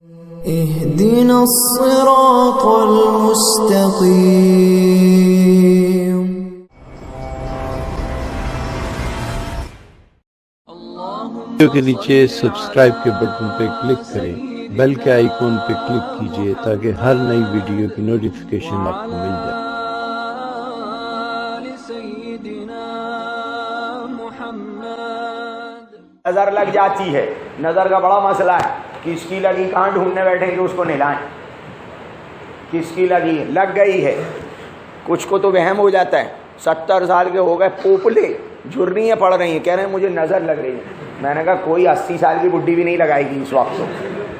اهدنا الصراط المستقيم ویڈیو کے نیچے سبسکرائب کے بٹن پہ کلک کریں، بیل کے آئیکن پہ کلک کیجئے تاکہ ہر نئی ویڈیو کی نوٹیفیکیشن آپ کو مل جائے۔ نظر لگ جاتی ہے، نظر کا بڑا مسئلہ ہے، کس کی لگی کہاں ڈھونڈنے بیٹھیں کہ اس کو نہلائیں، کس کی لگی ہے، لگ گئی ہے۔ کچھ کو تو وہم ہو جاتا ہے، 70 سال کے ہو گئے، پوپلے جھریاں پڑ رہی ہیں، کہہ رہے ہیں مجھے نظر لگ رہی ہے۔ میں نے کہا کوئی 80 سال کی بڈھی بھی نہیں لگائے گی اس وقت،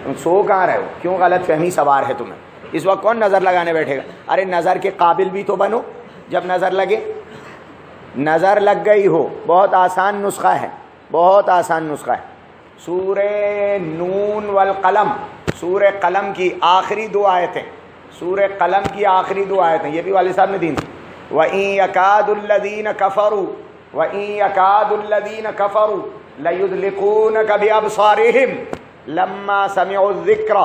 تم سو کہاں رہے ہو، کیوں غلط فہمی سوار ہے تمہیں؟ اس وقت کون نظر لگانے بیٹھے گا؟ ارے نظر کے قابل بھی تو بنو جب نظر لگے۔ نظر لگ گئی ہو، بہت آسان نسخہ ہے، بہت آسان نسخہ ہے۔ سورہ نون والقلم، سورہ قلم کی آخری 2 آیتیں، سورہ قلم کی آخری 2 آیتیں، یہ بھی والد صاحب نے دی۔ وَإِن يَكَادُ الَّذِينَ كَفَرُوا لَيُزْلِقُونَكَ بِأَبْصَارِهِمْ لَمَّا سَمِعُوا الذِّكْرَ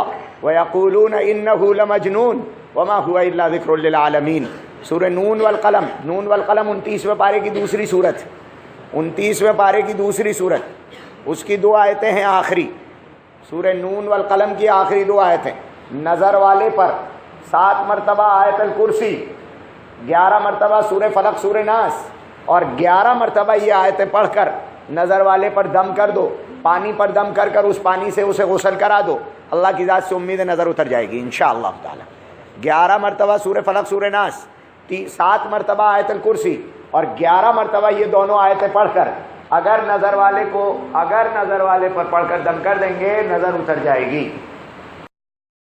وَيَقُولُونَ إِنَّهُ لَمَجْنُونٌ وَمَا هُوَ إِلَّا ذِكْرٌ لِّلْعَالَمِينَ۔ سورہ نون والقلم، نون والقلم 29ویں پارے کی دوسری صورت، 29ویں پارے کی دوسری صورت، اس کی 2 آیتیں ہیں آخری، سورہ نون والقلم کی آخری 2 آیتیں۔ نظر والے پر 7 مرتبہ آیت الکرسی، 11 مرتبہ سورہ فلق سورہ ناس، اور 11 مرتبہ یہ آیتیں پڑھ کر نظر والے پر دم کر دو، پانی پر دم کر کر اس پانی سے اسے غسل کرا دو، اللہ کی ذات سے امید نظر اتر جائے گی انشاءاللہ تعالی۔ 11 مرتبہ سورہ فلق سورہ ناس، 7 مرتبہ آیت الکرسی، اور 11 مرتبہ یہ دونوں آیتیں پڑھ کر اگر نظر والے پر پڑھ کر دم کر دیں گے، نظر اتر جائے گی۔